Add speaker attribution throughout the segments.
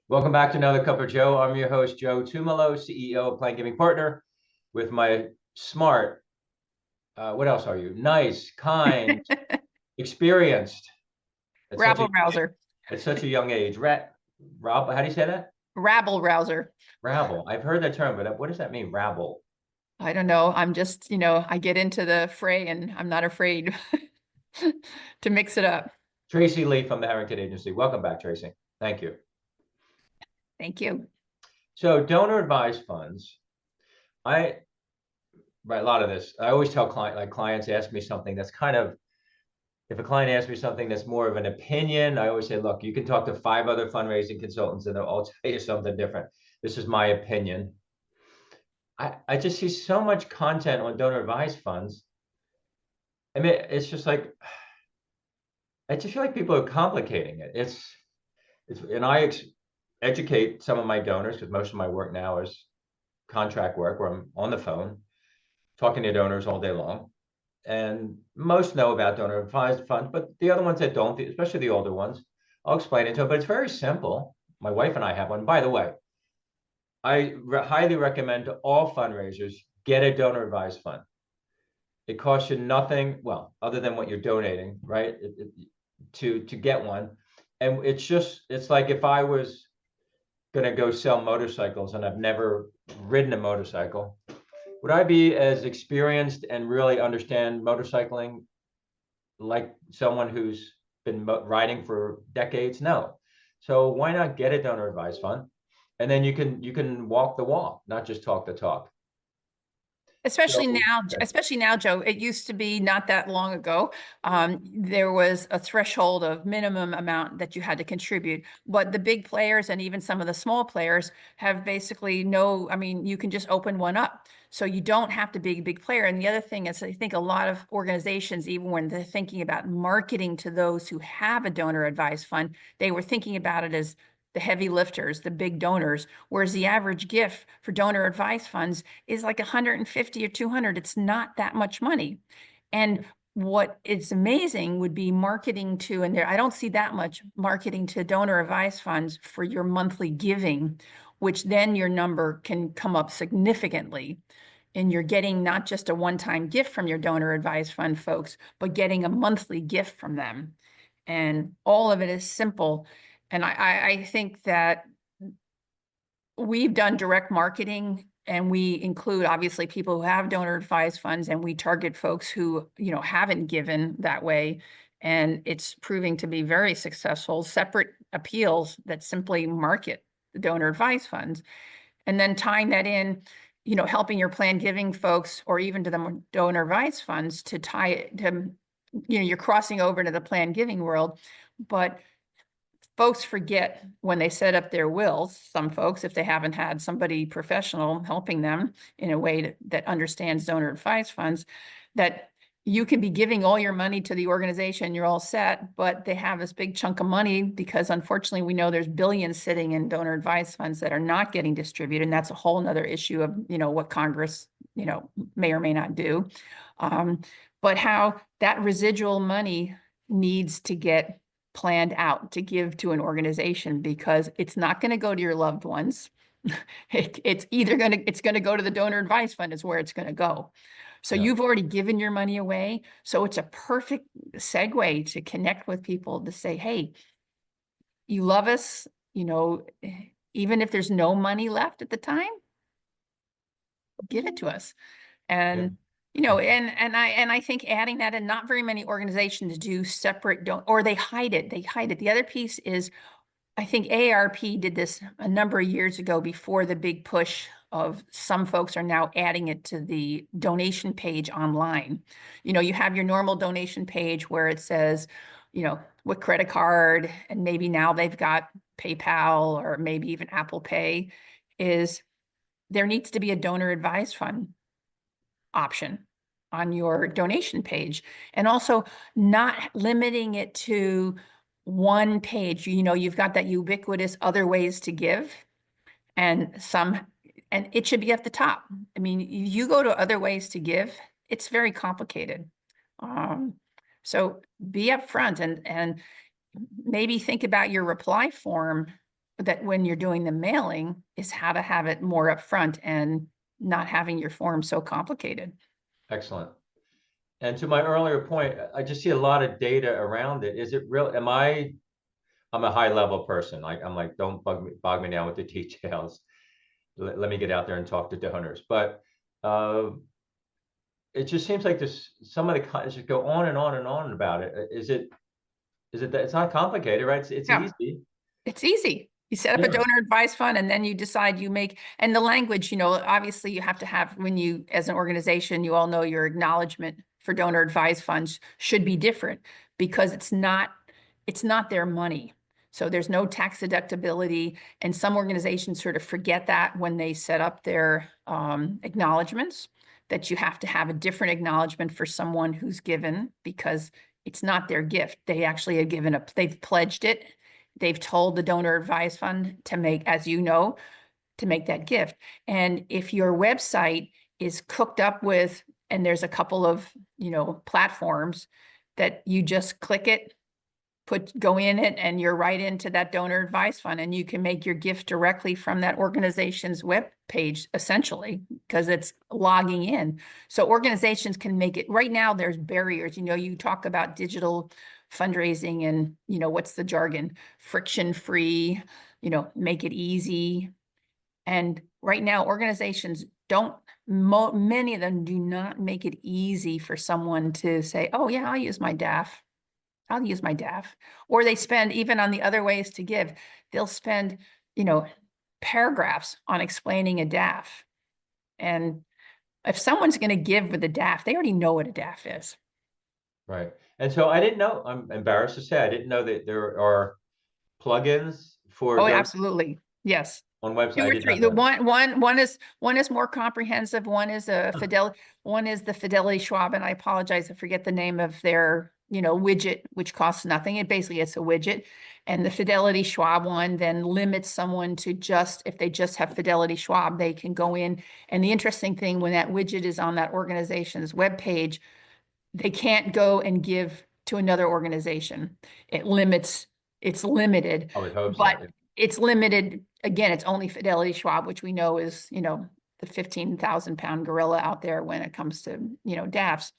Speaker 1: Welcome back to Another Cup of Joe. I'm your host, Joe Tumalo, CEO of Plan Giving Partner, with my smart, what else are you? Nice, kind, experienced. At such a,
Speaker 2: Rabble rouser.
Speaker 1: at such a young age. Rob, how do you say that?
Speaker 2: Rabble rouser.
Speaker 1: Rabble. I've heard that term, but what does that mean, rabble?
Speaker 2: I don't know. I'm just, I get into the fray and I'm not afraid to mix it up.
Speaker 1: Tracy Lea from the Harrington Agency. Welcome back, Tracy. Thank you.
Speaker 2: Thank you.
Speaker 1: So donor advised funds, I write a lot of this. I always tell clients ask me something that's kind of, if a client asks me something that's more of an opinion, I always say, look, you can talk to 5 other fundraising consultants and they'll all tell you something different. This is my opinion. I just see so much content on donor advised funds. I mean, it's just like, I just feel like people are complicating it. And I educate some of my donors because most of my work now is contract work where I'm on the phone talking to donors all day long. And most know about donor advised funds, but the other ones that don't, especially the older ones, I'll explain it to them. But it's very simple. My wife and I have one. By the way, I highly recommend to all fundraisers get a donor advised fund. It costs you nothing, well, other than what you're donating, right? To get one, and it's like if I was gonna go sell motorcycles and I've never ridden a motorcycle, would I be as experienced and really understand motorcycling like someone who's been riding for decades? No. So why not get a donor advised fund? And then you can walk the walk, not just talk the talk.
Speaker 2: Especially
Speaker 1: So,
Speaker 2: now, Joe, it used to be not that long ago. There was a threshold of minimum amount that you had to contribute, but the big players and even some of the small players have basically you can just open one up. So you don't have to be a big player. And the other thing is, I think a lot of organizations, even when they're thinking about marketing to those who have a donor advised fund, they were thinking about it as the heavy lifters, the big donors, whereas the average gift for donor advised funds is like 150 or 200. It's not that much money. And what is amazing would be marketing to, and there, I don't see that much marketing to donor advised funds for your monthly giving, which then your number can come up significantly. And you're getting not just a one-time gift from your donor advised fund folks, but getting a monthly gift from them. And all of it is simple. And I think that we've done direct marketing, and we include obviously people who have donor advised funds, and we target folks who, haven't given that way. And it's proving to be very successful, separate appeals that simply market the donor advised funds. And then tying that in, helping your plan giving folks, or even to the donor advised funds, to tie it to, you're crossing over to the plan giving world. But folks forget when they set up their wills, some folks, if they haven't had somebody professional helping them in a way that understands donor advised funds, that you can be giving all your money to the organization, you're all set, but they have this big chunk of money because unfortunately we know there's billions sitting in donor advised funds that are not getting distributed. And that's a whole nother issue of, what Congress, may or may not do. But how that residual money needs to get planned out to give to an organization, because it's not going to go to your loved ones. It's going to go to the donor advised fund is where it's going to go. So
Speaker 1: yeah.
Speaker 2: You've already given your money away. So it's a perfect segue to connect with people to say, hey, you love us, even if there's no money left at the time, give it to us. And and I think adding that, and not very many organizations do separate, or they hide it. The other piece is, I think AARP did this a number of years ago before the big push of some folks are now adding it to the donation page online. You have your normal donation page where it says, what credit card, and maybe now they've got PayPal or maybe even Apple Pay. Is there needs to be a donor advised fund option on your donation page, and also not limiting it to one page. You've got that ubiquitous other ways to give, and it should be at the top. I mean, you go to other ways to give, it's very complicated. So be upfront and maybe think about your reply form that when you're doing the mailing is how to have it more upfront and not having your form so complicated.
Speaker 1: Excellent. And to my earlier point, I just see a lot of data around it. Is it real? I'm a high level person. Like I'm like, don't bog me down with the details. Let me get out there and talk to donors. But uh, it just seems like this. Some of the just go on and on and on about it. Is it that it's not complicated, right? It's
Speaker 2: Yeah.
Speaker 1: easy.
Speaker 2: It's easy. You set up a
Speaker 1: Yeah.
Speaker 2: donor advised fund and then you decide you make, and the language, obviously you have to have, when you, as an organization, you all know your acknowledgement for donor advised funds should be different because it's not their money. So there's no tax deductibility. And some organizations sort of forget that when they set up their acknowledgements, that you have to have a different acknowledgement for someone who's given because it's not their gift. They actually have they've pledged it. They've told the donor advised fund to make, as you know, to make that gift. And if your website is cooked up with, and there's a couple of, platforms that you just click it, go in it, and you're right into that donor advised fund, and you can make your gift directly from that organization's web page, essentially, because it's logging in. So organizations can make it. Right now, there's barriers. You talk about digital fundraising and, what's the jargon? Friction free, make it easy. And right now, organizations many of them do not make it easy for someone to say, oh yeah, I'll use my DAF. I'll use my DAF. Or they spend, even on the other ways to give, they'll spend, paragraphs on explaining a DAF. And if someone's going to give with a DAF, they already know what a DAF is.
Speaker 1: Right. And so I didn't know, I'm embarrassed to say, I didn't know that there are plugins for
Speaker 2: Oh,
Speaker 1: donors
Speaker 2: absolutely. Yes.
Speaker 1: on website.
Speaker 2: Two
Speaker 1: I
Speaker 2: or
Speaker 1: did
Speaker 2: three.
Speaker 1: not
Speaker 2: The
Speaker 1: know.
Speaker 2: one is more comprehensive. One is one is the Fidelity Schwab, and I apologize, I forget the name of their, widget, which costs nothing. It's a widget. And the Fidelity Schwab one then limits someone to if they just have Fidelity Schwab, they can go in. And the interesting thing, when that widget is on that organization's webpage, they can't go and give to another organization. It's limited,
Speaker 1: I would hope so.
Speaker 2: but it's limited. Again, it's only Fidelity Schwab, which we know is, the 15,000-pound gorilla out there when it comes to, DAFs.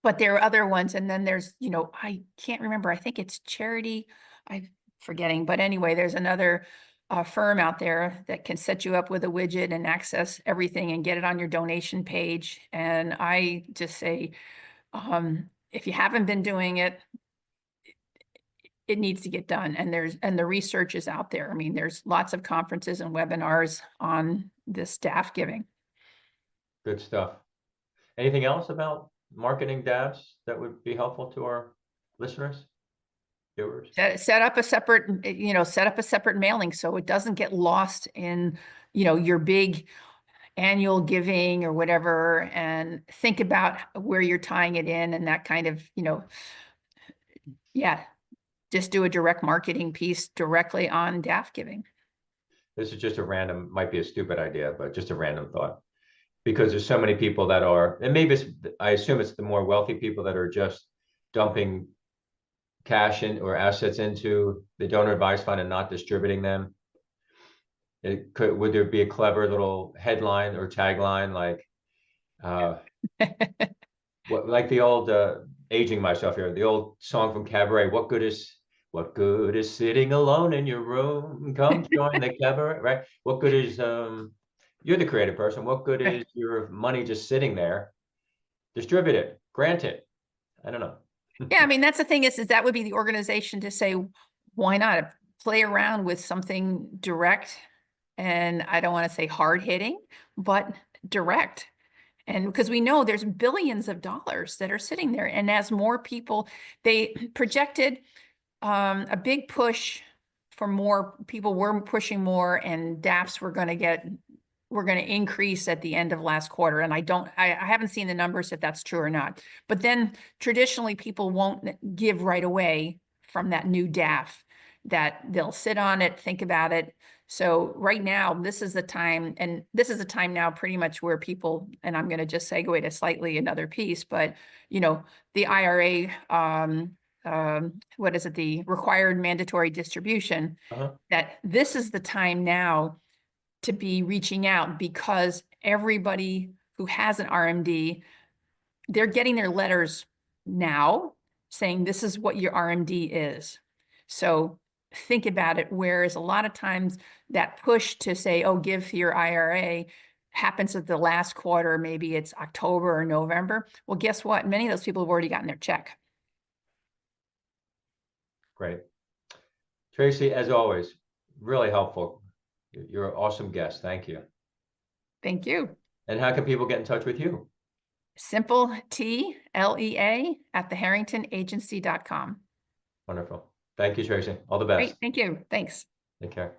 Speaker 2: But there are other ones. And then there's, I can't remember. I think it's Charity. I'm forgetting. But anyway, there's another firm out there that can set you up with a widget and access everything and get it on your donation page. And I just say, if you haven't been doing it, it needs to get done. And the research is out there. I mean, there's lots of conferences and webinars on this DAF giving.
Speaker 1: Good stuff. Anything else about marketing DAFs that would be helpful to our listeners, viewers?
Speaker 2: Set up a separate mailing so it doesn't get lost in, your big annual giving or whatever, and think about where you're tying it in and that kind of, yeah, just do a direct marketing piece directly on DAF giving.
Speaker 1: This is just a random, might be a stupid idea, but just a random thought. Because there's so many people that are, and maybe I assume it's the more wealthy people that are just dumping cash in or assets into the donor advised fund and not distributing them. Would there be a clever little headline or tagline like, like the old, aging myself here, the old song from Cabaret, what good is sitting alone in your room? Come join the cabaret, right? What good is, you're the creative person. What good is your money just sitting there? Distribute it, grant it. I don't know.
Speaker 2: Yeah, I mean, that's the thing is that would be the organization to say, why not play around with something direct? And I don't want to say hard hitting, but direct. And because we know there's billions of dollars that are sitting there. And as more people, they projected a big push for more people were pushing more, and DAFs were going to increase at the end of last quarter. And I haven't seen the numbers if that's true or not. But then traditionally people won't give right away from that new DAF, that they'll sit on it, think about it. So right now, this is the time, and this is the time now pretty much where people, and I'm going to just segue to slightly another piece, but the IRA what is it, the required mandatory distribution,
Speaker 1: Uh-huh.
Speaker 2: that this is the time now to be reaching out, because everybody who has an RMD, they're getting their letters now saying this is what your RMD is. So think about it. Whereas a lot of times that push to say, oh, give to your IRA happens at the last quarter, maybe it's October or November. Well, guess what? Many of those people have already gotten their check.
Speaker 1: Great. Tracy, as always, really helpful. You're an awesome guest. Thank you.
Speaker 2: Thank you.
Speaker 1: And how can people get in touch with you?
Speaker 2: Simple TLEA at theharringtonagency.com.
Speaker 1: Wonderful. Thank you, Tracy. All the best.
Speaker 2: Great. Thank you. Thanks.
Speaker 1: Take care.